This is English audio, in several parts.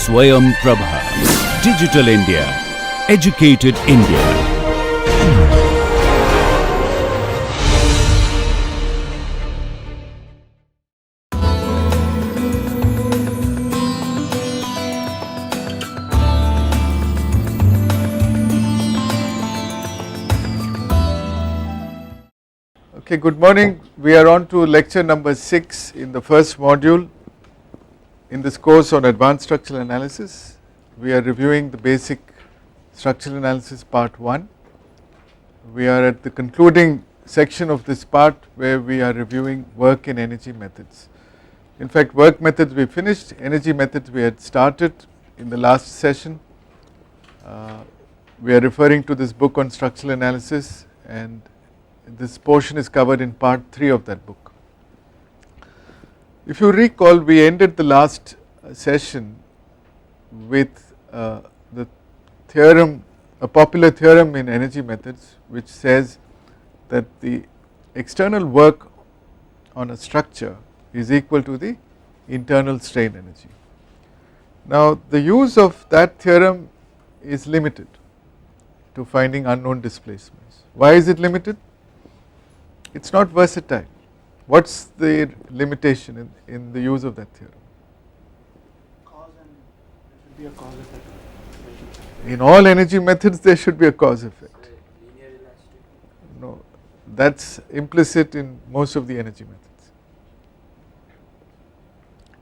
Swayam Prabha. Digital India. Educated India. Okay, good morning. We are on to lecture number 6 in the first module in this course on advanced structural analysis. We are reviewing the basic structural analysis part 1. We are at the concluding section of this part where we are reviewing work and energy methods. In fact, work methods we finished, energy methods we had started in the last session. We are referring to this book on structural analysis, and this portion is covered in part 3 of that book. If you recall, we ended the last session with the theorem, a popular theorem in energy methods, which says that the external work on a structure is equal to the internal strain energy. Now, the use of that theorem is limited to finding unknown displacements. Why is it limited? It is not versatile. What is the limitation in the use of that theorem? Cause, and there should be a cause effect. In all energy methods there should be a cause effect. Linear elastic. No, that is implicit in most of the energy methods.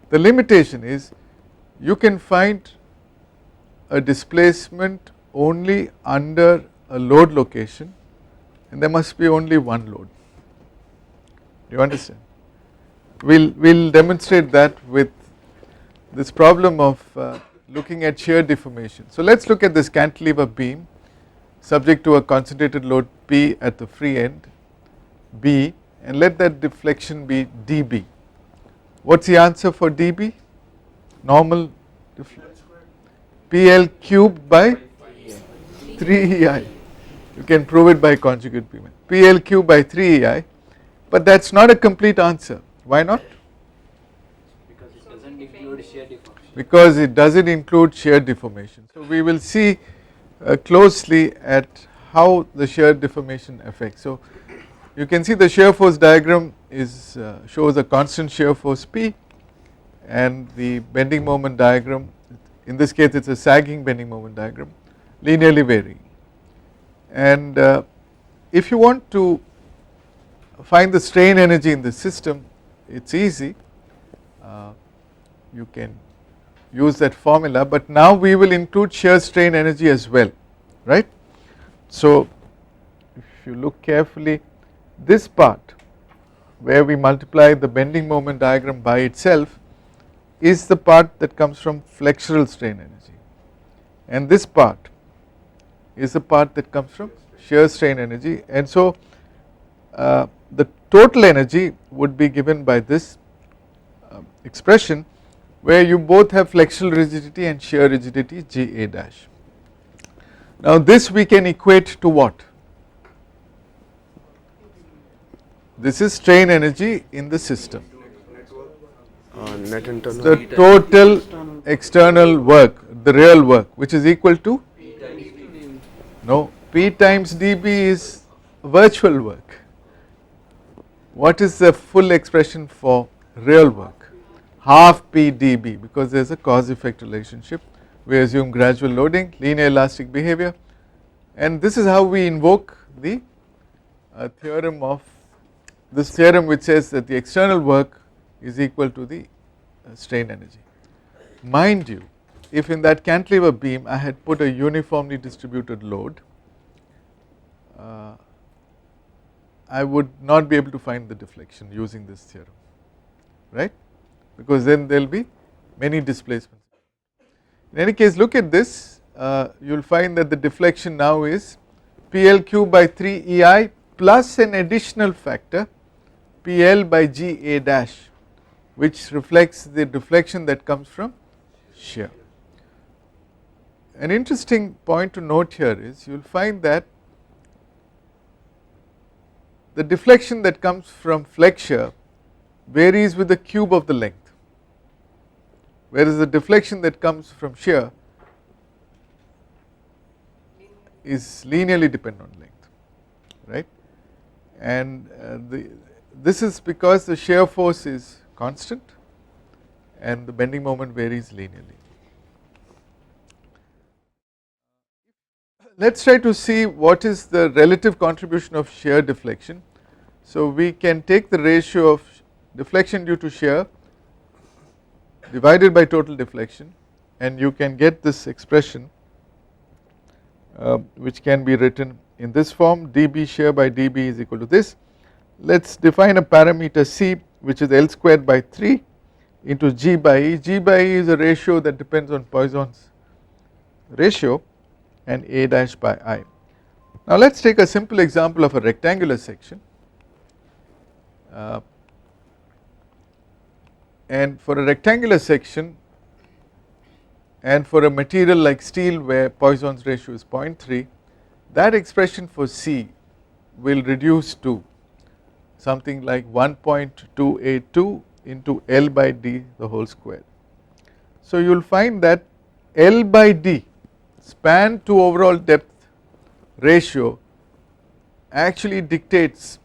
The limitation is you can find a displacement only under a load location, and there must be only one load. You understand? We'll demonstrate that with this problem of looking at shear deformation. So let's look at this cantilever beam subject to a concentrated load P at the free end B, and let that deflection be dB. What's the answer for dB? Normal deflection. PL cubed by 3EI. You can prove it by conjugate beam. PL cubed by 3EI. But that is not a complete answer. Why not? Because it doesn't include shear deformation. Because it doesn't include shear deformation. So we will see closely at how the shear deformation affects. So you can see the shear force diagram is shows a constant shear force P, and the bending moment diagram, in this case it is a sagging bending moment diagram, linearly varying. And if you want to find the strain energy in the system, it is easy. You can use that formula, but now we will include shear strain energy as well, right? So if you look carefully, this part where we multiply the bending moment diagram by itself is the part that comes from flexural strain energy, and this part is the part that comes from shear strain energy. And so the total energy would be given by this expression, where you both have flexural rigidity and shear rigidity Ga dash. Now this we can equate to what? This is strain energy in the system. Net internal. The total external work, the real work, which is equal to? No, P times dB is virtual work. What is the full expression for real work? Half P dB, because there is a cause effect relationship. We assume gradual loading, linear elastic behavior, and this is how we invoke the theorem of this theorem, which says that the external work is equal to the strain energy. Mind you, if in that cantilever beam I had put a uniformly distributed load, I would not be able to find the deflection using this theorem, right? Because then there will be many displacements. In any case, look at this, you will find that the deflection now is PL cubed by 3EI plus an additional factor PL by Ga dash, which reflects the deflection that comes from shear. An interesting point to note here is you will find that the deflection that comes from flexure varies with the cube of the length. whereas the deflection that comes from shear is linearly dependent on length, right, and this is because the shear force is constant and the bending moment varies linearly. Let us try to see what is the relative contribution of shear deflection. So we can take the ratio of deflection due to shear divided by total deflection, and you can get this expression which can be written in this form: dB shear by dB is equal to this. Let us define a parameter C which is L squared by 3 into G by E. G by E is a ratio that depends on Poisson's ratio, and A dash by I. Now let us take a simple example of a rectangular section, and for a rectangular section and for a material like steel where Poisson's ratio is 0.3, that expression for C will reduce to something like 1.282 into L by D the whole square. So you will find that L by D, span to overall depth ratio, actually dictates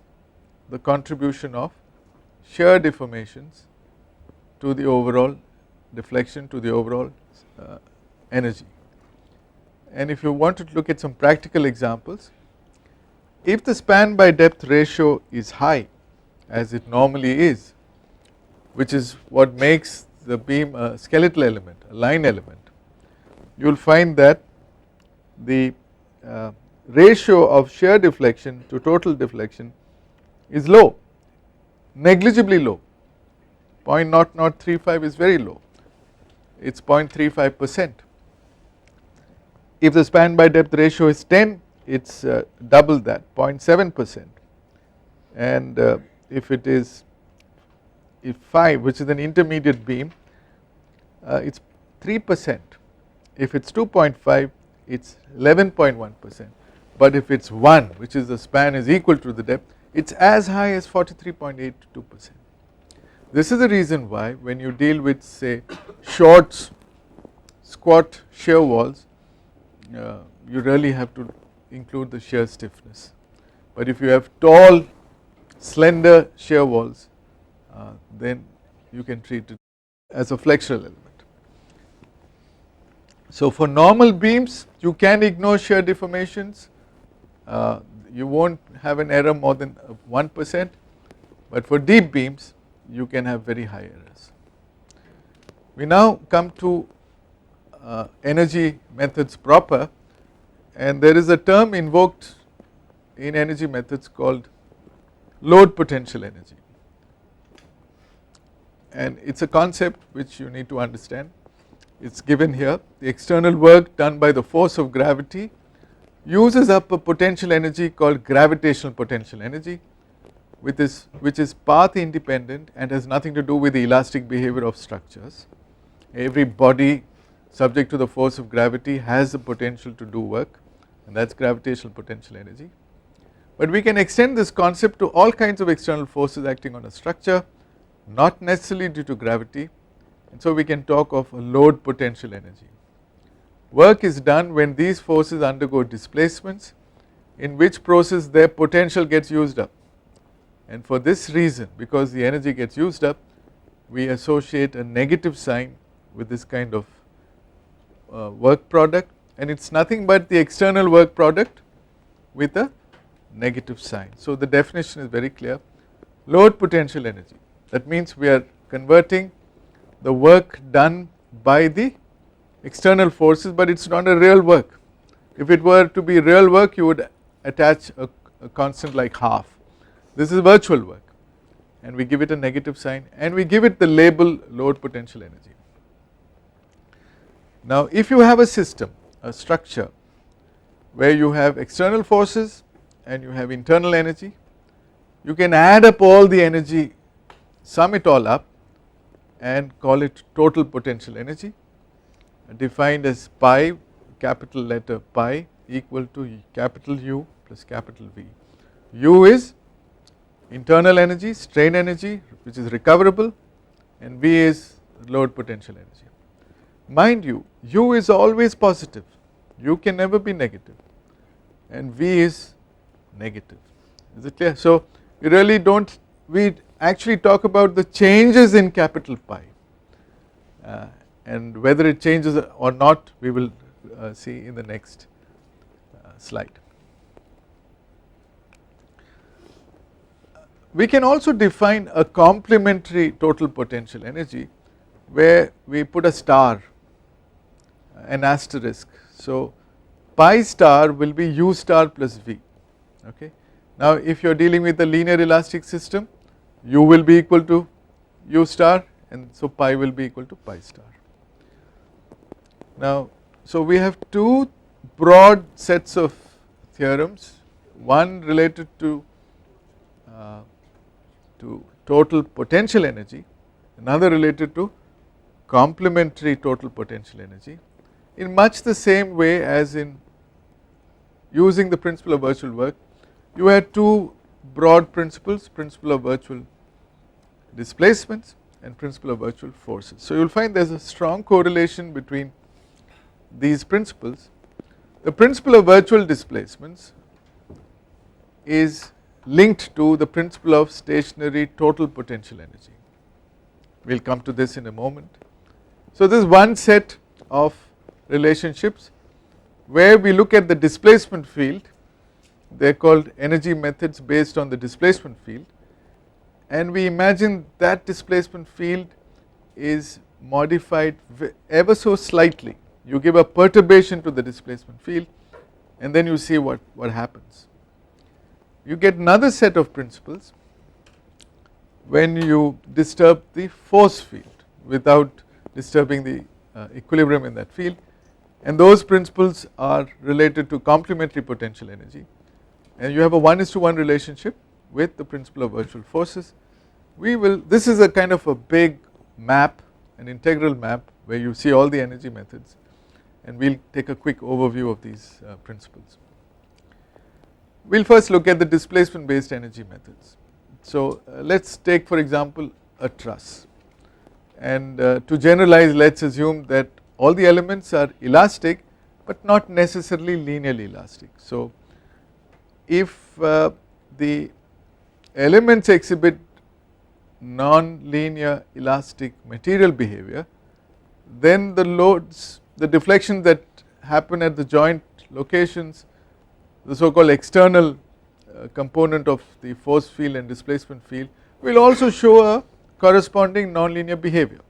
the contribution of shear deformations to the overall deflection, to the overall energy. And if you want to look at some practical examples, if the span by depth ratio is high, as it normally is, which is what makes the beam a skeletal element, a line element, you will find that the ratio of shear deflection to total deflection is low, negligibly low. 0.0035 is very low, it is 0.35%. If the span by depth ratio is 10, it is double that, 0.7%, and if it is 5, which is an intermediate beam, it is 3%. If it is 2.5, it is 11.1%, but if it is 1, which is the span is equal to the depth, it is as high as 43.82%. This is the reason why when you deal with, say, short squat shear walls, you really have to include the shear stiffness, but if you have tall slender shear walls, then you can treat it as a flexural element. So for normal beams you can ignore shear deformations, you will not have an error more than 1%, but for deep beams you can have very high errors. We now come to energy methods proper, and there is a term invoked in energy methods called load potential energy, and it is a concept which you need to understand. It is given here: the external work done by the force of gravity uses up a potential energy called gravitational potential energy, which is path independent and has nothing to do with the elastic behavior of structures. Every body subject to the force of gravity has the potential to do work, and that is gravitational potential energy. But we can extend this concept to all kinds of external forces acting on a structure, not necessarily due to gravity, and so we can talk of a load potential energy. Work is done when these forces undergo displacements, in which process their potential gets used up, and for this reason, because the energy gets used up, we associate a negative sign with this kind of work product, and it is nothing but the external work product with a negative sign. So the definition is very clear: load potential energy. That means we are converting the work done by the external forces, but it is not a real work. If it were to be real work, you would attach a constant like half. This is virtual work, and we give it a negative sign, and we give it the label load potential energy. Now if you have a system, a structure, where you have external forces and you have internal energy, you can add up all the energy, sum it all up, and call it total potential energy, defined as pi, capital letter pi, equal to capital U plus capital V. U is internal energy, strain energy, which is recoverable, and V is load potential energy. mind you, u is always positive, u can never be negative, and v is negative. Is it clear? So we really don't, we actually talk about the changes in capital pi, and whether it changes or not we will see in the next slide. We can also define a complementary total potential energy where we put a star, an asterisk. So pi star will be u star plus v. Okay. Now if you are dealing with a linear elastic system, u will be equal to u star, and so pi will be equal to pi star. Now so we have two broad sets of theorems, one related to total potential energy, another related to complementary total potential energy, in much the same way as in using the principle of virtual work. You had two broad principles, principle of virtual displacements and principle of virtual forces. So you will find there is a strong correlation between these principles. The principle of virtual displacements is linked to the principle of stationary total potential energy. We will come to this in a moment. So this is one set of relationships where we look at the displacement field, they are called energy methods based on the displacement field, and we imagine that displacement field is modified ever so slightly. You give a perturbation to the displacement field and then you see what happens. You get another set of principles when you disturb the force field without disturbing the equilibrium in that field, and those principles are related to complementary potential energy, and you have a 1:1 relationship with the principle of virtual forces. This is a kind of a big map, an integral map where you see all the energy methods, and we will take a quick overview of these principles. We will first look at the displacement based energy methods. So let us take for example a truss, and to generalize let us assume that all the elements are elastic but not necessarily linearly elastic. So if the elements exhibit non-linear elastic material behavior, then the loads, the deflections that happen at the joint locations, the so called external component of the force field and displacement field, will also show a corresponding nonlinear behavior.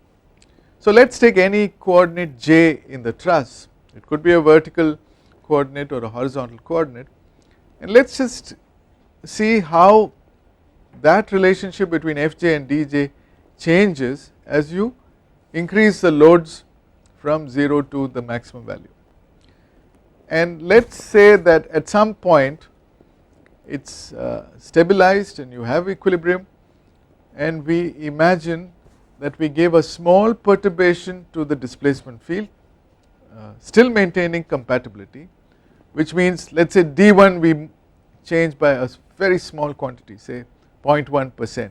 So let us take any coordinate j in the truss, it could be a vertical coordinate or a horizontal coordinate, and let us just see how that relationship between fj and dj changes as you increase the loads from 0 to the maximum value. And let us say that at some point it is stabilized and you have equilibrium, and we imagine that we gave a small perturbation to the displacement field, still maintaining compatibility, which means let us say d1 we change by a very small quantity, say 0.1%,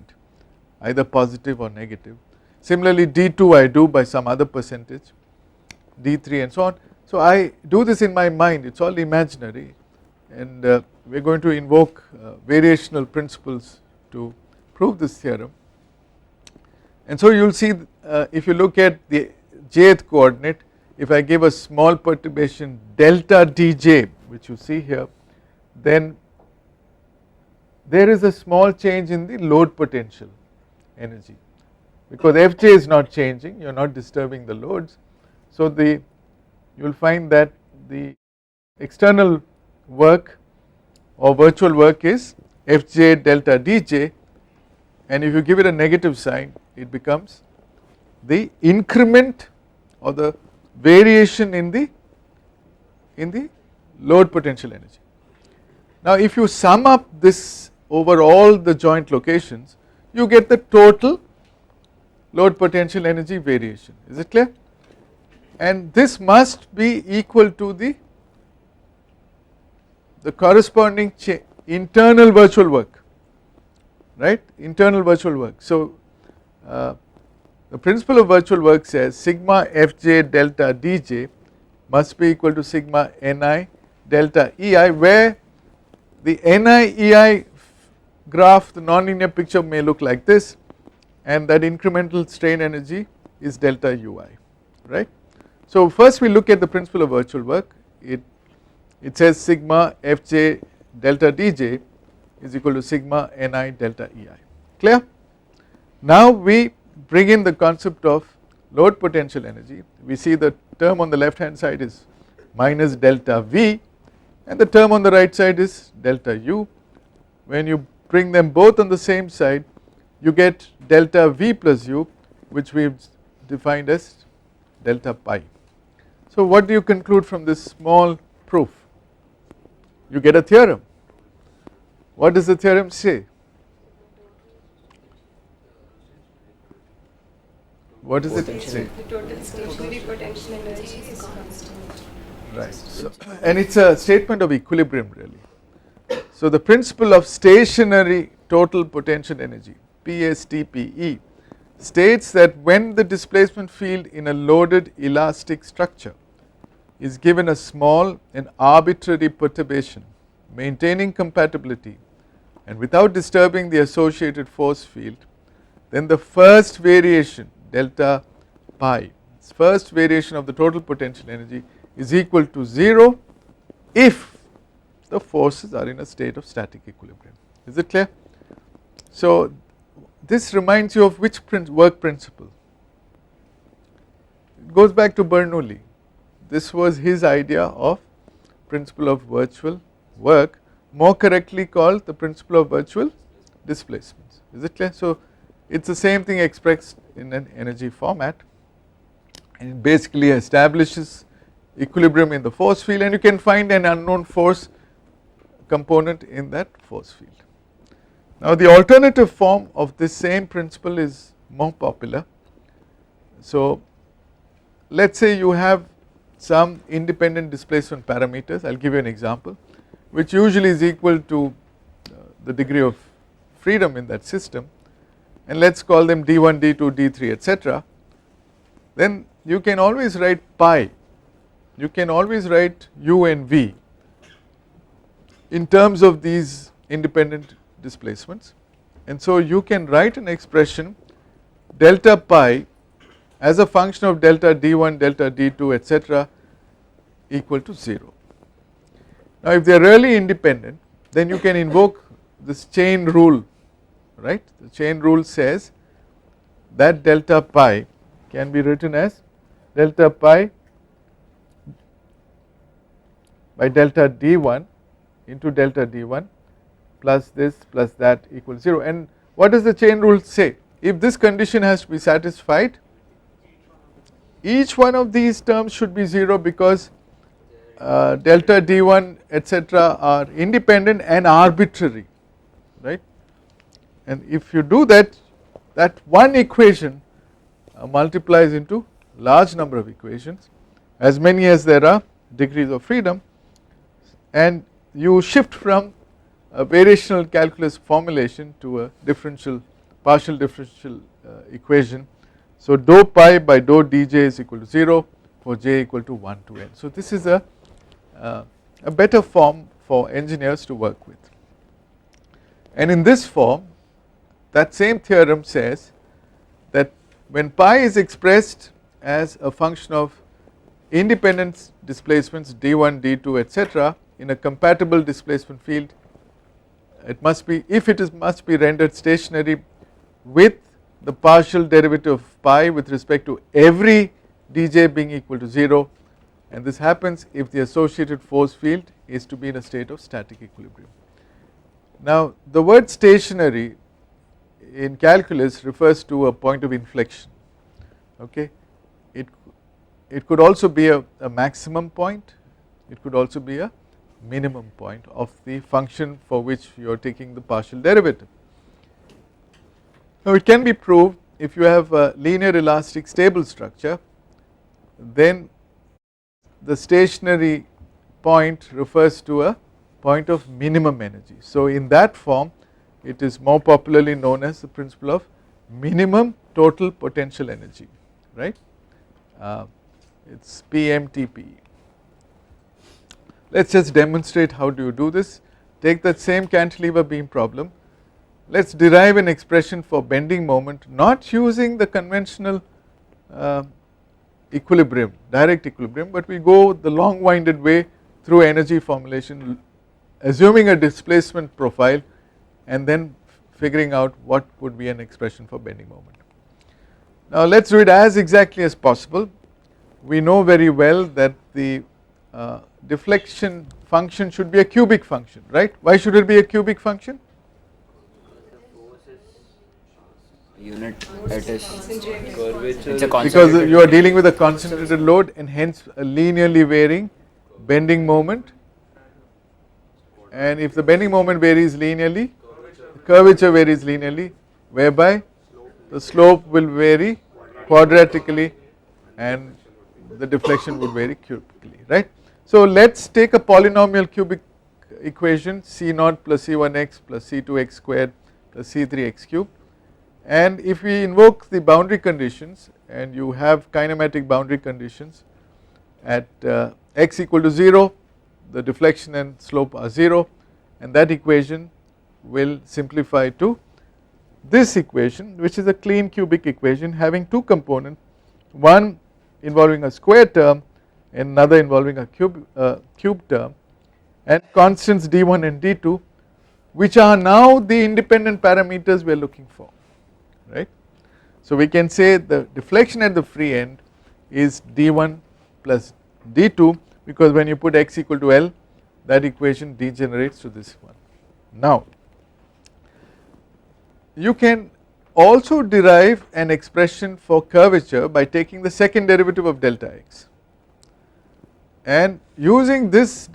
either positive or negative. Similarly d2 I do by some other percentage, d3 and so on. So I do this in my mind, it is all imaginary, and we are going to invoke variational principles to prove this theorem. And so you will see if you look at the jth coordinate, if I give a small perturbation delta dj, which you see here, then there is a small change in the load potential energy, because fj is not changing, you are not disturbing the loads. So you will find that the external work or virtual work is fj delta dj, and if you give it a negative sign it becomes the increment or the variation in the load potential energy. Now if you sum up this over all the joint locations, you get the total load potential energy variation. Is it clear? And this must be equal to the corresponding internal virtual work, right, internal virtual work. So The principle of virtual work says sigma Fj delta Dj must be equal to sigma Ni delta Ei, where the Ni Ei graph, the nonlinear picture may look like this, and that incremental strain energy is delta Ui, right. So first we look at the principle of virtual work. It says sigma Fj delta Dj is equal to sigma Ni delta Ei, clear. Now we bring in the concept of load potential energy. We see the term on the left hand side is minus delta V and the term on the right side is delta U. When you bring them both on the same side, you get delta V plus U, which we have defined as delta pi. So what do you conclude from this small proof? You get a theorem. What does the theorem say? What does it say? The total stationary potential energy is constant. Right. So, and it's a statement of equilibrium really. So the principle of stationary total potential energy, PSTPE, states that when the displacement field in a loaded elastic structure is given a small and arbitrary perturbation, maintaining compatibility and without disturbing the associated force field, then the first variation delta pi, first variation of the total potential energy is equal to 0 if the forces are in a state of static equilibrium. Is it clear? So this reminds you of which work principle? It goes back to Bernoulli. This was his idea of principle of virtual work, more correctly called the principle of virtual displacements. Is it clear? So it's the same thing expressed in an energy format, and it basically establishes equilibrium in the force field, and you can find an unknown force component in that force field. Now the alternative form of this same principle is more popular. So let's say you have some independent displacement parameters, I will give you an example, which usually is equal to the degree of freedom in that system, and let us call them d1, d2, d3 etc. Then you can always write pi, you can always write u and v in terms of these independent displacements, and so you can write an expression delta pi as a function of delta d1, delta d2 etc. equal to 0. Now if they are really independent, then you can invoke this chain rule, right. The chain rule says that delta pi can be written as delta pi by delta d1 into delta d1 plus this plus that equals 0. And what does the chain rule say? If this condition has to be satisfied, each one of these terms should be 0 because delta d1 etc. are independent and arbitrary, right. And if you do that, that one equation multiplies into large number of equations, as many as there are degrees of freedom, and you shift from a variational calculus formulation to a differential, partial differential equation. So dou pi by dou dj is equal to 0 for j equal to 1 to n. So this is a better form for engineers to work with. And in this form, that same theorem says that when pi is expressed as a function of independent displacements d1, d2 etc. in a compatible displacement field, it must be, if it is must be rendered stationary with the partial derivative of pi with respect to every dj being equal to 0, and this happens if the associated force field is to be in a state of static equilibrium. Now the word stationary in calculus refers to a point of inflection, okay. It could also be a maximum point, it could also be a minimum point of the function for which you are taking the partial derivative. Now it can be proved if you have a linear elastic stable structure, then the stationary point refers to a point of minimum energy. So in that form it is more popularly known as the principle of minimum total potential energy, right. It's PMTP. Let us just demonstrate how do you do this. Take that same cantilever beam problem. Let us derive an expression for bending moment, not using the conventional equilibrium, direct equilibrium, but we go the long winded way through energy formulation, assuming a displacement profile and then figuring out what would be an expression for bending moment. Now let us do it as exactly as possible. We know very well that the deflection function should be a cubic function, right. Why should it be a cubic function? Unit it is Concentrated. it's a concentrated Because you are dealing with a concentrated load and hence a linearly varying bending moment, and if the bending moment varies linearly, the curvature varies linearly, whereby the slope will vary quadratically and the deflection would vary cubically, right. So let us take a polynomial cubic equation C0 plus C1x plus C2x squared plus C3x cubed, and if we invoke the boundary conditions and you have kinematic boundary conditions at x equal to 0, the deflection and slope are 0, and that equation will simplify to this equation, which is a clean cubic equation having two components, one involving a square term and another involving a cube term, and constants d1 and d2, which are now the independent parameters we are looking for, right. So we can say the deflection at the free end is d1 plus d2, because when you put x equal to L, that equation degenerates to this one. Now you can also derive an expression for curvature by taking the second derivative of delta x, and using this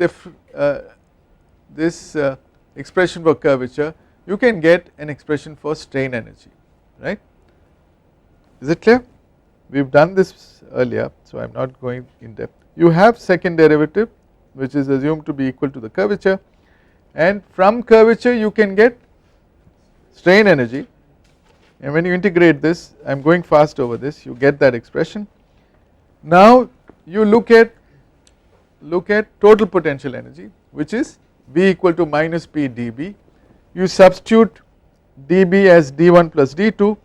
expression for curvature you can get an expression for strain energy, right. Is it clear? We have done this earlier, so I am not going in depth. You have second derivative which is assumed to be equal to the curvature, and from curvature you can get strain energy, and when you integrate this, I am going fast over this, you get that expression. Now you look at total potential energy, which is V equal to minus P dB. You substitute dB as d1 plus d2,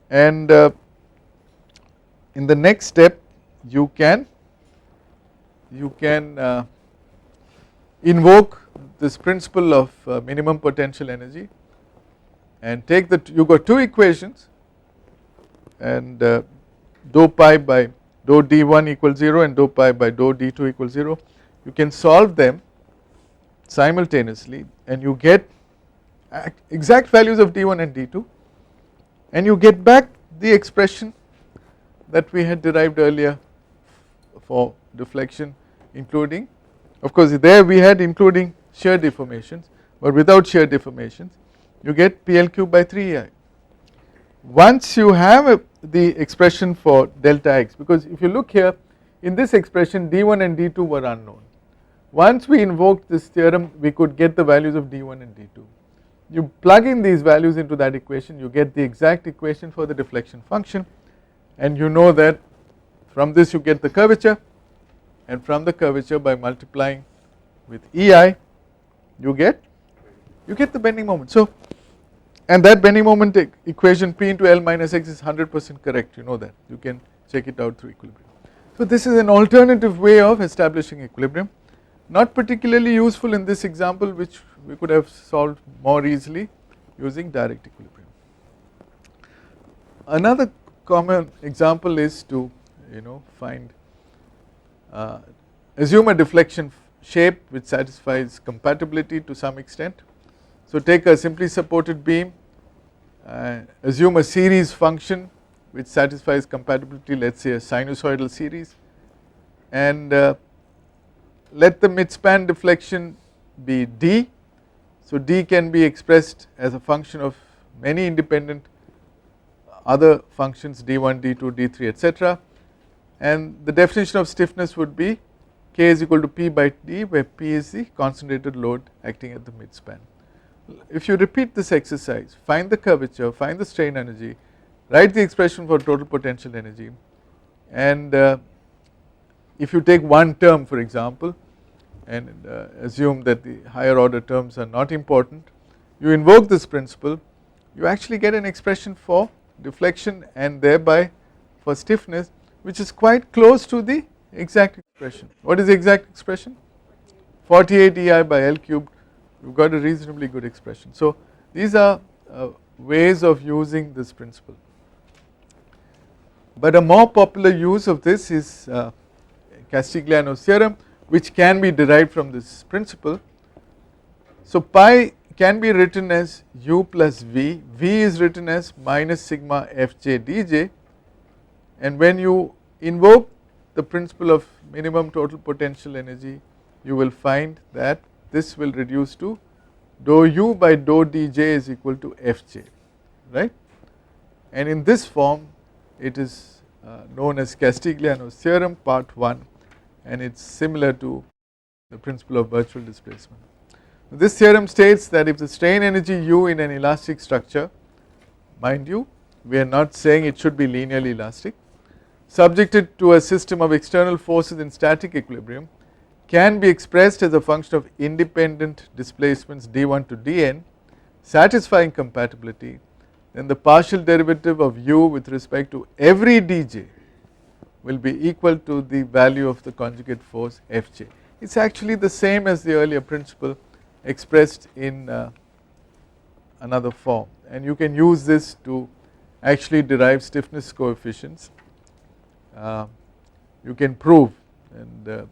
and in the next step you can invoke this principle of minimum potential energy and take you got two equations, and dou pi by dou d1 equals 0 and dou pi by dou d2 equals 0. You can solve them simultaneously and you get exact values of d1 and d2, and you get back the expression that we had derived earlier for deflection, including, of course there we had including shear deformations, but without shear deformations you get PL cube by 3EI. Once you have the expression for delta x, because if you look here in this expression d1 and d2 were unknown, once we invoked this theorem we could get the values of d1 and d2. You plug in these values into that equation, you get the exact equation for the deflection function, and you know that from this you get the curvature, and from the curvature by multiplying with EI you get the bending moment. So, and that bending moment equation P into L minus x is 100% correct, you know that, you can check it out through equilibrium. So this is an alternative way of establishing equilibrium, not particularly useful in this example, which we could have solved more easily using direct equilibrium. Another common example is to find assume a deflection shape which satisfies compatibility to some extent. So take a simply supported beam, assume a series function which satisfies compatibility, let us say a sinusoidal series, and let the midspan deflection be d. So d can be expressed as a function of many independent other functions d1, d2, d3 etc., and the definition of stiffness would be k is equal to p by d, where p is the concentrated load acting at the midspan. if you repeat this exercise, find the curvature, find the strain energy, write the expression for total potential energy, and if you take one term for example and assume that the higher order terms are not important, you invoke this principle, you actually get an expression for deflection and thereby for stiffness which is quite close to the exact expression. What is the exact expression? 48 EI by L cubed. You've got a reasonably good expression. So these are ways of using this principle. But a more popular use of this is Castigliano's theorem, which can be derived from this principle. So pi can be written as u plus v, v is written as minus sigma fj dj, and when you invoke the principle of minimum total potential energy, you will find that this will reduce to dou u by dou dj is equal to fj, right, and in this form it is known as Castigliano's theorem part 1, and it is similar to the principle of virtual displacement. This theorem states that if the strain energy u in an elastic structure, mind you we are not saying it should be linearly elastic, subjected to a system of external forces in static equilibrium, can be expressed as a function of independent displacements d1 to dn satisfying compatibility, then the partial derivative of u with respect to every dj will be equal to the value of the conjugate force fj. It is actually the same as the earlier principle expressed in another form, and you can use this to actually derive stiffness coefficients. You can prove and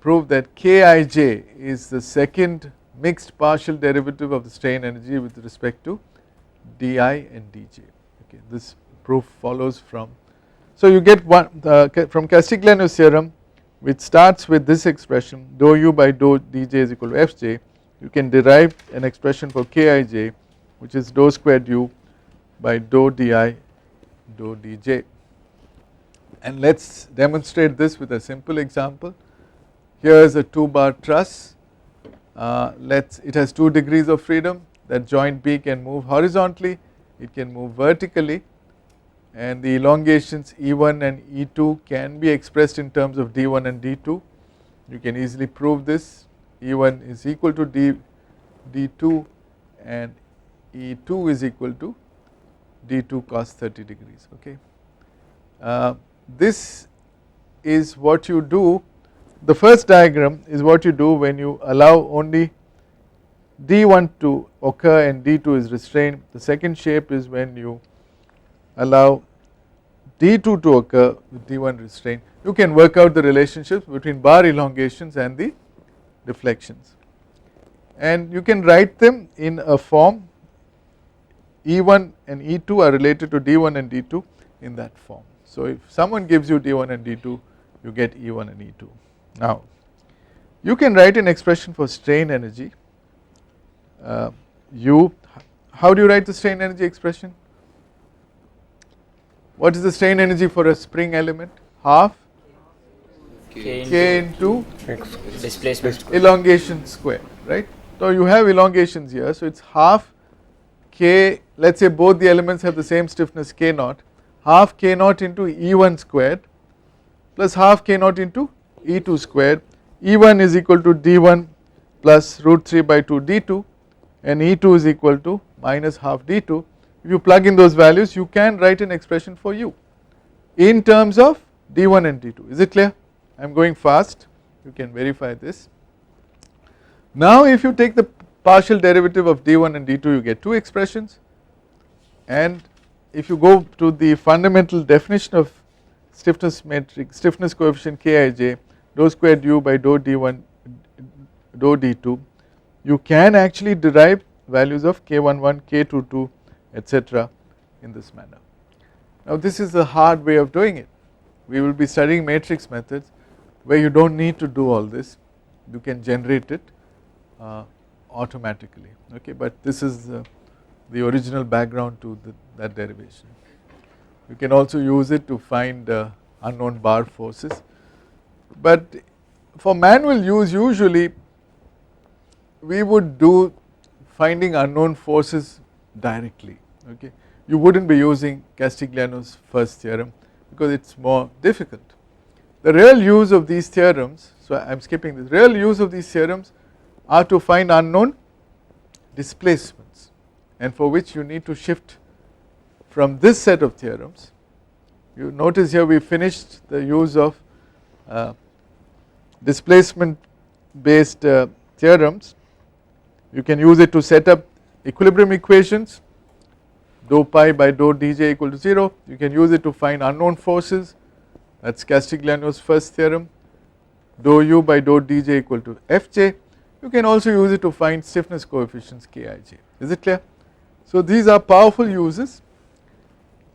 prove that Kij is the second mixed partial derivative of the strain energy with respect to di and dj. Okay, this proof follows from, so you get one from Castigliano's theorem, which starts with this expression dou u by dou dj is equal to fj. You can derive an expression for Kij which is dou squared u by dou di dou dj, and let us demonstrate this with a simple example. Here is a 2-bar truss, it has 2 degrees of freedom. That joint B can move horizontally, it can move vertically, and the elongations E1 and E2 can be expressed in terms of D1 and D2. You can easily prove this. E1 is equal to D2 and E2 is equal to D2 cos 30 degrees. Okay, this is what you do. The first diagram is what you do when you allow only D1 to occur and D2 is restrained. The second shape is when you allow D2 to occur with D1 restrained. You can work out the relationships between bar elongations and the deflections, and you can write them in a form E1 and E2 are related to D1 and D2 in that form. So if someone gives you D1 and D2, you get E1 and E2. Now you can write an expression for strain energy. How do you write the strain energy expression? What is the strain energy for a spring element? Half k into displacement elongation square, right? So you have elongations here, so it is half k, let us say both the elements have the same stiffness k naught, half k naught into E1 squared plus half k naught into E2 squared. E1 is equal to D1 plus root 3 by 2 D2, and E2 is equal to minus half D2. If you plug in those values, you can write an expression for u in terms of D1 and D2. Is it clear? I am going fast, you can verify this. Now if you take the partial derivative of D1 and D2, you get 2 expressions, and if you go to the fundamental definition of stiffness matrix, stiffness coefficient Kij, dou squared u by dou D1 dou D2, you can actually derive values of K11, K22, etc. in this manner. Now this is a hard way of doing it. We will be studying matrix methods where you do not need to do all this, you can generate it automatically, okay, but this is the original background to that derivation. You can also use it to find unknown bar forces, but for manual use usually we would do finding unknown forces directly. Okay, you wouldn't be using Castigliano's first theorem because it's more difficult. The real use of these theorems, so I am skipping this, real use of these theorems are to find unknown displacements, and for which you need to shift from this set of theorems. You notice here we finished the use of displacement based theorems. You can use it to set up equilibrium equations, dou pi by dou dj equal to 0. You can use it to find unknown forces, that is Castigliano's first theorem, dou u by dou dj equal to fj. You can also use it to find stiffness coefficients kij. Is it clear? So these are powerful uses.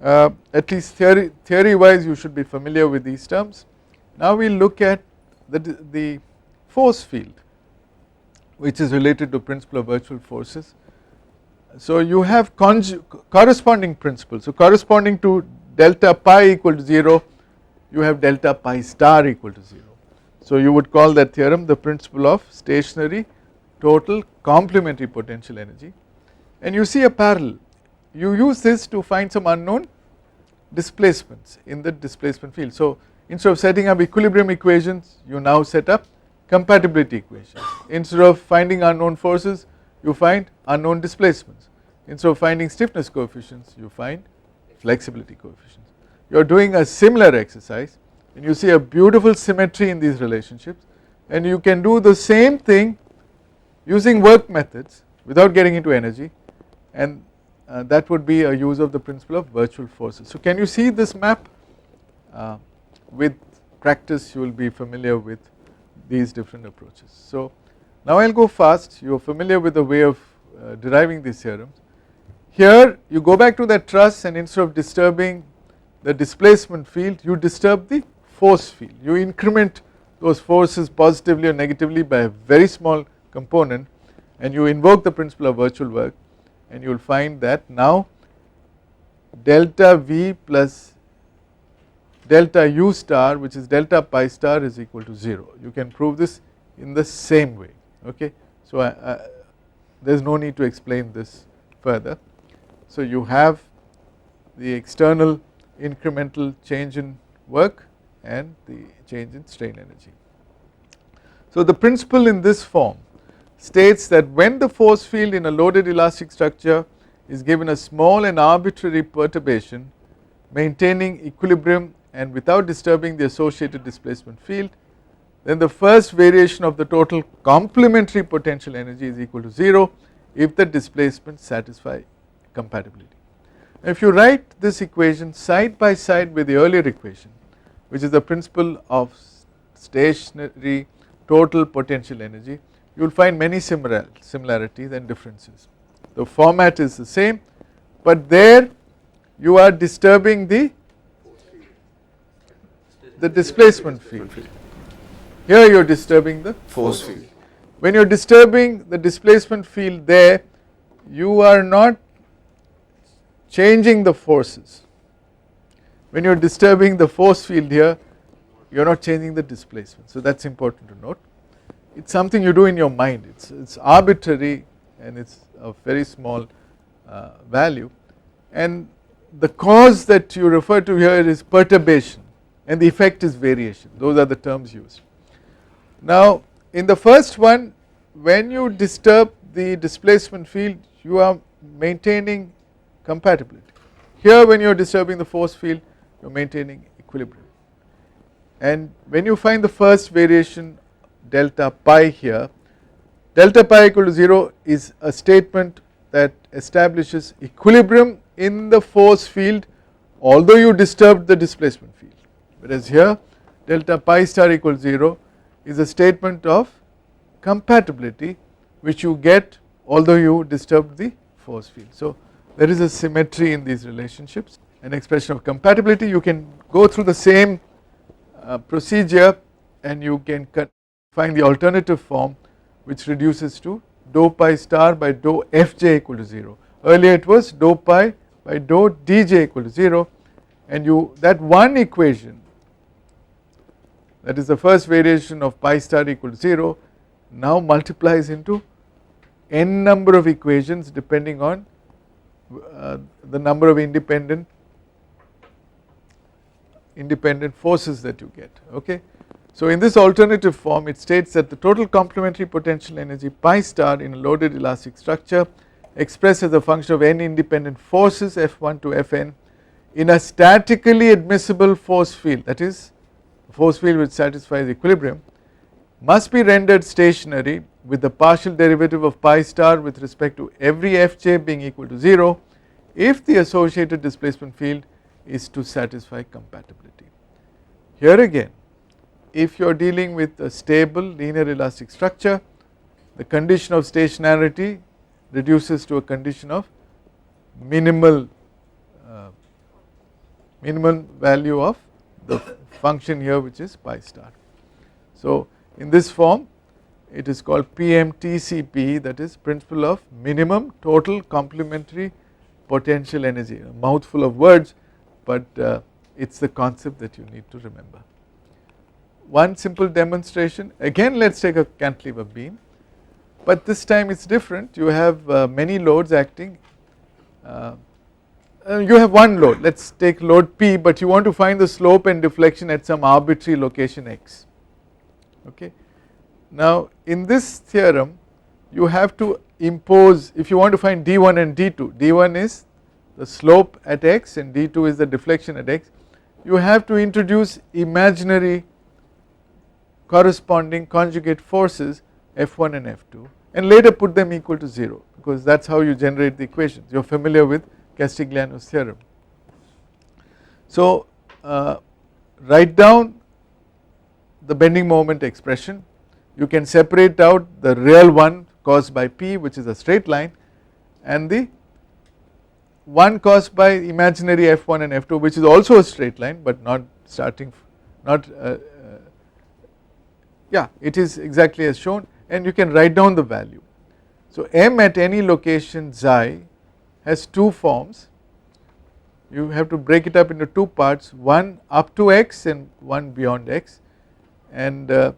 At least theory wise you should be familiar with these terms. Now we will look at the force field, which is related to principle of virtual forces. So you have corresponding principles. So corresponding to delta pi equal to 0, you have delta pi star equal to 0. So you would call that theorem the principle of stationary total complementary potential energy, and you see a parallel. You use this to find some unknown displacements in the displacement field. So instead of setting up equilibrium equations, you now set up compatibility equations. Instead of finding unknown forces, you find unknown displacements. Instead of finding stiffness coefficients, you find flexibility coefficients. You are doing a similar exercise, and you see a beautiful symmetry in these relationships, and you can do the same thing using work methods without getting into energy, and that would be a use of the principle of virtual forces. So can you see this map? With practice you will be familiar with these different approaches. So now I will go fast. You are familiar with the way of deriving these theorems. Here you go back to that truss, and instead of disturbing the displacement field, you disturb the force field. You increment those forces positively or negatively by a very small component, and you invoke the principle of virtual work, and you will find that now delta V plus delta u star, which is delta pi star, is equal to 0. You can prove this in the same way. Okay, so there is no need to explain this further. So you have the external incremental change in work and the change in strain energy. So the principle in this form states that when the force field in a loaded elastic structure is given a small and arbitrary perturbation, maintaining equilibrium and without disturbing the associated displacement field, then the first variation of the total complementary potential energy is equal to 0 if the displacements satisfy compatibility. Now if you write this equation side by side with the earlier equation, which is the principle of stationary total potential energy, you will find many similarities and differences. The format is the same, but there you are disturbing the displacement field. Here you are disturbing the force field. When you are disturbing the displacement field there, you are not changing the forces. When you are disturbing the force field here, you are not changing the displacement. So that is important to note. It is something you do in your mind. It is arbitrary and it is of very small value, and the cause that you refer to here is perturbation, and the effect is variation. Those are the terms used. Now in the first one, when you disturb the displacement field, you are maintaining compatibility. Here when you are disturbing the force field, you are maintaining equilibrium. And when you find the first variation delta pi here, delta pi equal to 0 is a statement that establishes equilibrium in the force field although you disturbed the displacement field, whereas here delta pi star equal to 0 is a statement of compatibility which you get although you disturbed the force field. So there is a symmetry in these relationships. An expression of compatibility, you can go through the same procedure and you can find the alternative form, which reduces to dou pi star by dou fj equal to 0. Earlier it was dou pi by dou dj equal to 0, and that one equation, that is the first variation of pi star equal to 0, now multiplies into n number of equations depending on the number of independent forces that you get. Okay. So in this alternative form, it states that the total complementary potential energy pi star in a loaded elastic structure expressed as a function of n independent forces F1 to Fn in a statically admissible force field, that is a force field which satisfies equilibrium, must be rendered stationary with the partial derivative of pi star with respect to every Fj being equal to 0 if the associated displacement field is to satisfy compatibility. Here again, if you are dealing with a stable linear elastic structure, the condition of stationarity reduces to a condition of minimal value of the function here, which is pi star. So in this form it is called PMTCP, that is principle of minimum total complementary potential energy. A mouthful of words, but it is the concept that you need to remember. One simple demonstration, again let us take a cantilever beam, but this time it is different. You have many loads acting. You have one load, let us take load P, but you want to find the slope and deflection at some arbitrary location x. Okay. Now in this theorem you have to impose, if you want to find d1 and d2, d1 is the slope at x and d2 is the deflection at x, you have to introduce imaginary corresponding conjugate forces F1 and F2 and later put them equal to 0, because that is how you generate the equations. You are familiar with Castigliano's theorem. So write down the bending moment expression. You can separate out the real one caused by P, which is a straight line, and the one caused by imaginary F1 and F2, which is also a straight line but not starting, yeah, it is exactly as shown, and you can write down the value. So M at any location xi has two forms. You have to break it up into two parts, one up to x and one beyond x, and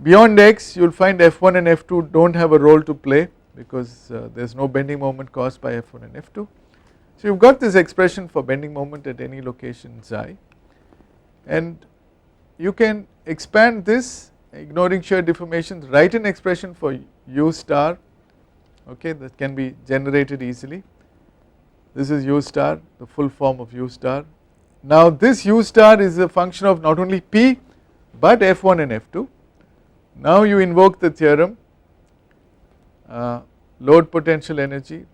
beyond x you will find F1 and F2 do not have a role to play because there is no bending moment caused by F1 and F2. So you have got this expression for bending moment at any location xi, and you can expand this, ignoring shear deformations, write an expression for u star, okay, that can be generated easily. This is u star, the full form of u star. Now this u star is a function of not only P but F1 and F2. Now you invoke the theorem, load potential energy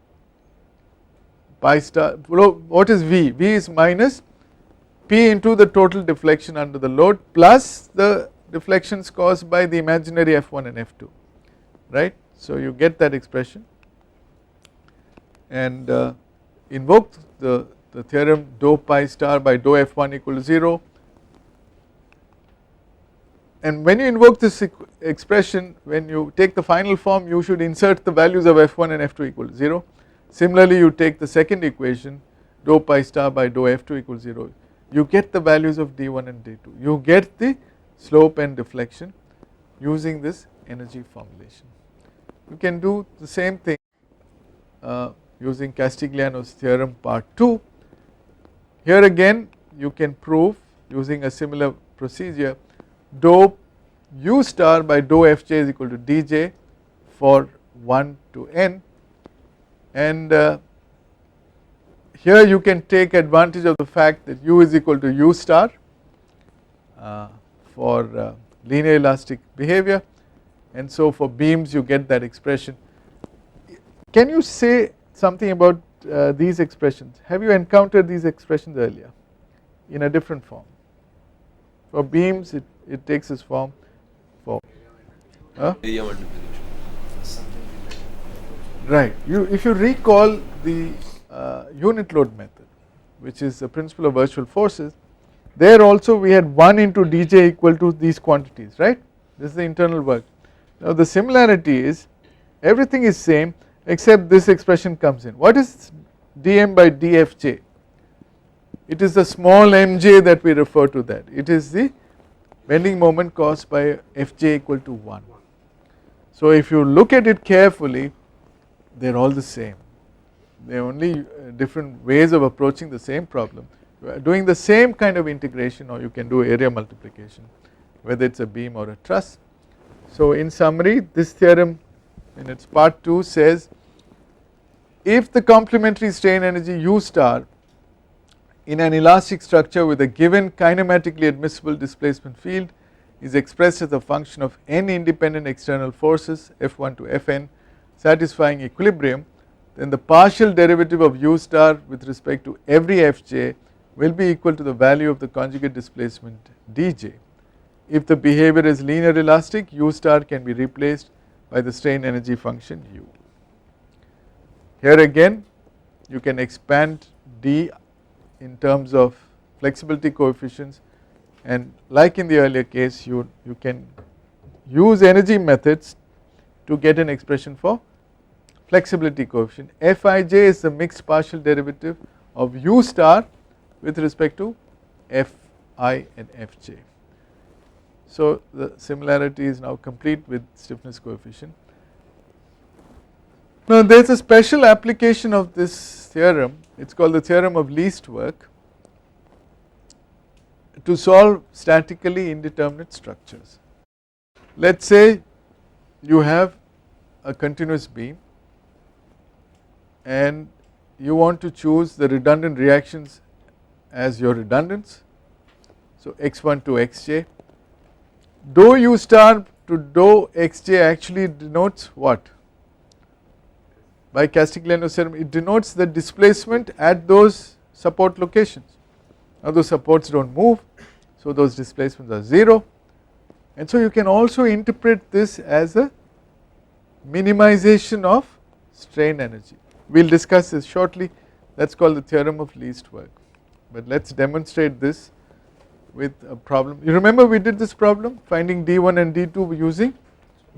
pi star, what is V? V is minus P into the total deflection under the load plus the deflections caused by the imaginary F1 and F2, right. So you get that expression and invoke the theorem dou pi star by dou F1 equal to 0, and when you invoke this expression, when you take the final form you should insert the values of F1 and F2 equal to 0. Similarly you take the second equation dou pi star by dou F2 equals 0, you get the values of d1 and d2, you get the slope and deflection using this energy formulation. You can do the same thing using Castigliano's theorem part 2. Here again you can prove using a similar procedure dou u star by dou Fj is equal to dj for 1 to n, and here you can take advantage of the fact that u is equal to u star for linear elastic behavior, and so for beams you get that expression. Can you say something about these expressions? Have you encountered these expressions earlier in a different form? For beams it takes this form for right. If you recall the unit load method, which is the principle of virtual forces, there also we had 1 into dj equal to these quantities, right. This is the internal work. Now the similarity is everything is same except this expression comes in. What is dm by dfj? It is the small mj that we refer to that. It is the bending moment caused by Fj equal to 1. So if you look at it carefully, they are all the same. They are only different ways of approaching the same problem. You are doing the same kind of integration, or you can do area multiplication, whether it is a beam or a truss. So in summary, this theorem in its part 2 says, if the complementary strain energy U star in an elastic structure with a given kinematically admissible displacement field is expressed as a function of n independent external forces F1 to Fn satisfying equilibrium, then the partial derivative of U star with respect to every Fj will be equal to the value of the conjugate displacement dj. If the behavior is linear elastic, U star can be replaced by the strain energy function U. Here again you can expand d in terms of flexibility coefficients, and like in the earlier case you can use energy methods to get an expression for flexibility coefficient. Fij is the mixed partial derivative of U star with respect to Fi and Fj. So the similarity is now complete with stiffness coefficient. Now there is a special application of this theorem, it is called the theorem of least work, to solve statically indeterminate structures. Let us say you have a continuous beam and you want to choose the redundant reactions as your redundants. So x1 to xj, dou U star to dou xj actually denotes what? By Castigliano's theorem, it denotes the displacement at those support locations. Now those supports do not move, so those displacements are 0, and so you can also interpret this as a minimization of strain energy. We will discuss this shortly, that is called the theorem of least work. But let us demonstrate this with a problem. You remember we did this problem, finding d1 and d2 using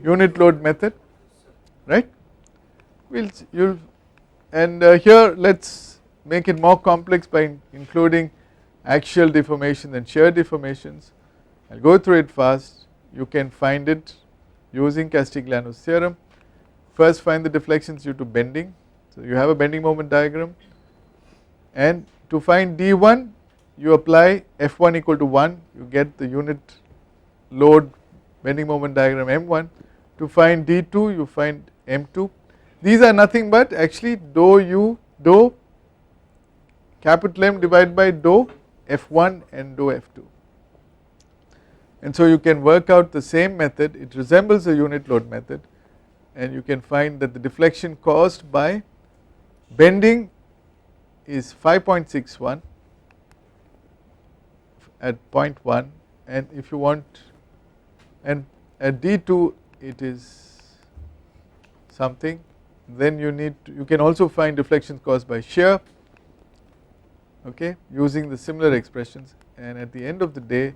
unit load method, right? Here let us make it more complex by including axial deformation and shear deformations. I will go through it fast. You can find it using Castigliano's theorem. First find the deflections due to bending. So you have a bending moment diagram, and to find d1 you apply F1 equal to 1, you get the unit load bending moment diagram M1. To find d2 you find M2. These are nothing but actually dou capital M divided by dou F1 and dou F2, and so you can work out the same method. It resembles a unit load method, and you can find that the deflection caused by bending is 5.61 at point 1, and if you want, and at d2 it is something, then you can also find deflections caused by shear, okay, using the similar expressions, and at the end of the day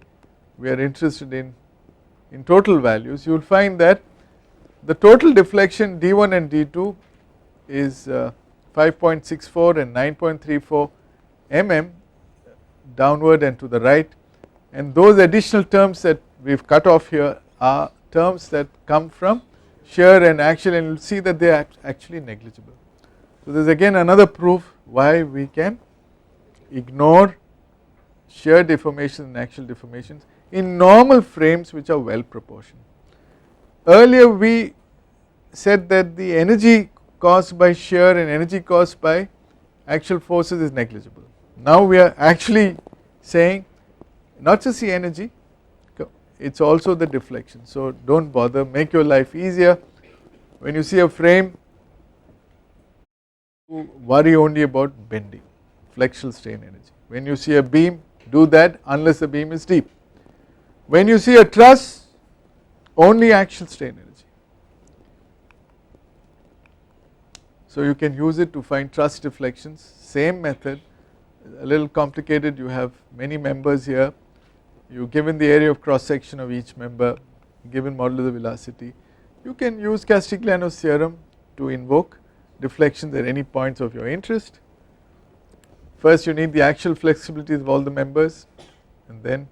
we are interested in total values. You will find that the total deflection d1 and d2 is 5.64 and 9.34 mm downward and to the right, and those additional terms that we have cut off here are terms that come from shear and axial, and you will see that they are actually negligible. So there is again another proof why we can ignore shear deformations and axial deformations in normal frames which are well proportioned. Earlier we said that the energy caused by shear and energy caused by axial forces is negligible. Now we are actually saying not just the energy, it is also the deflection. So do not bother, make your life easier. When you see a frame, worry only about bending, flexural strain energy. When you see a beam, do that unless the beam is deep. When you see a truss, only axial strain energy. So you can use it to find truss deflections, same method, a little complicated. You have many members here, you given the area of cross section of each member, given modulus of velocity, you can use Castigliano's theorem to invoke deflections at any points of your interest. First you need the actual flexibilities of all the members, and then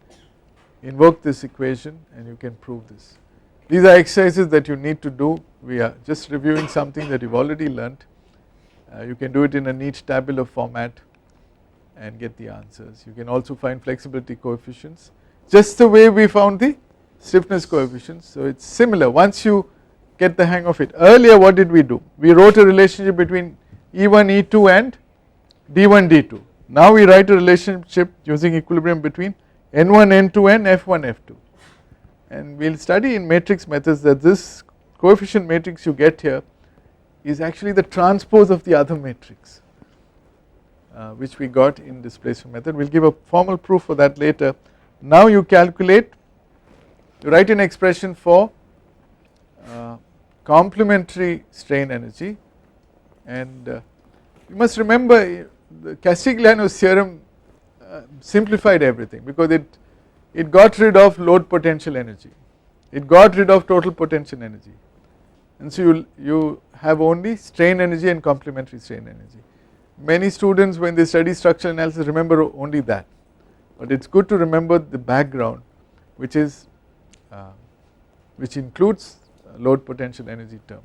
invoke this equation and you can prove this. These are exercises that you need to do. We are just reviewing something that you've already learnt. You can do it in a neat tabular format and get the answers. You can also find flexibility coefficients just the way we found the stiffness coefficients. So it's similar once you get the hang of it. Earlier what did we do? We wrote a relationship between E1 E2 and D1 D2. Now we write a relationship using equilibrium between N1 N2 and F1 F2, and we will study in matrix methods that this coefficient matrix you get here is actually the transpose of the other matrix which we got in displacement method. We will give a formal proof for that later. Now you calculate, you write an expression for complementary strain energy, and you must remember the Castigliano's theorem simplified everything, because it got rid of load potential energy, it got rid of total potential energy, and so you have only strain energy and complementary strain energy. Many students when they study structural analysis remember only that, but it is good to remember the background which is which includes load potential energy term.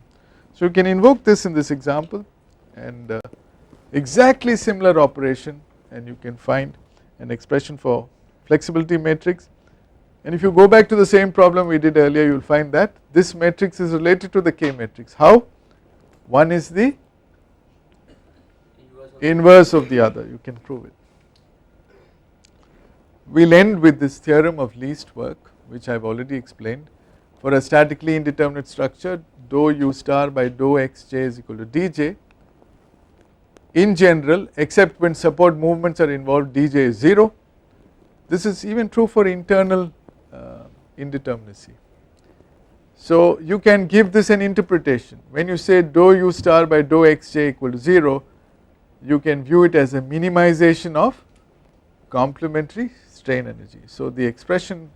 So you can invoke this in this example, and exactly similar operation, and you can find an expression for flexibility matrix. And if you go back to the same problem we did earlier, you will find that this matrix is related to the K matrix. How? One is the inverse of the other, you can prove it. We will end with this theorem of least work, which I have already explained. For a statically indeterminate structure, dou u star by dou xj is equal to dj. In general, except when support movements are involved, dj is 0. This is even true for internal indeterminacy. So you can give this an interpretation. When you say dou u star by dou xj equal to 0, you can view it as a minimization of complementary strain energy. So the expression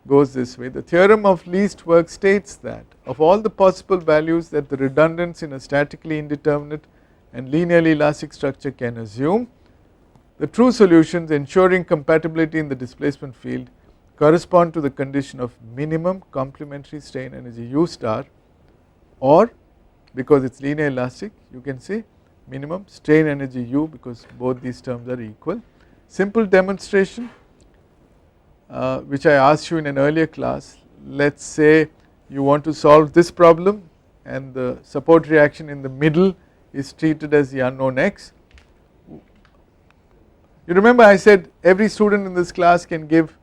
goes this way. The theorem of least work states that of all the possible values that the redundants in a statically indeterminate and linearly elastic structure can assume, the true solutions ensuring compatibility in the displacement field correspond to the condition of minimum complementary strain energy u star, or because it is linear elastic you can say minimum strain energy u, because both these terms are equal. Simple demonstration which I asked you in an earlier class. Let us say you want to solve this problem and the support reaction in the middle is treated as the unknown x. You remember I said every student in this class can give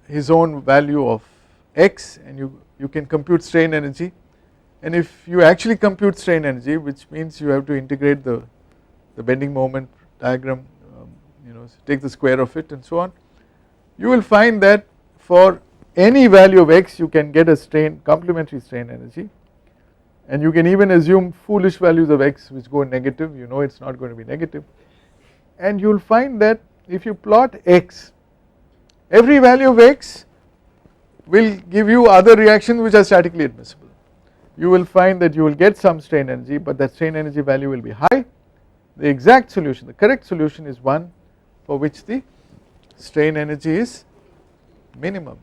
his own value of x, and you can compute strain energy, and if you actually compute strain energy, which means you have to integrate the bending moment diagram, take the square of it and so on, you will find that for any value of x you can get a strain complementary strain energy, and you can even assume foolish values of x which go negative, it is not going to be negative, and you will find that if you plot x, every value of x will give you other reactions which are statically admissible. You will find that you will get some strain energy, but that strain energy value will be high. The exact solution, the correct solution is one for which the strain energy is minimum.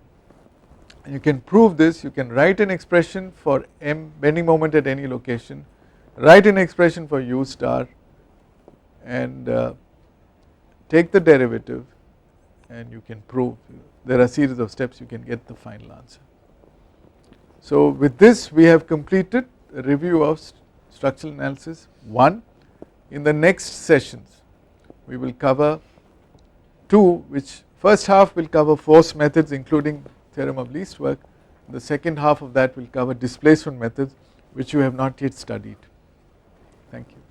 And you can prove this. You can write an expression for m bending moment at any location, write an expression for u star, and take the derivative, and you can prove. There are a series of steps you can get the final answer. So with this we have completed a review of structural analysis 1. In the next sessions we will cover 2, which first half will cover force methods including theorem of least work. The second half of that will cover displacement methods which you have not yet studied. Thank you.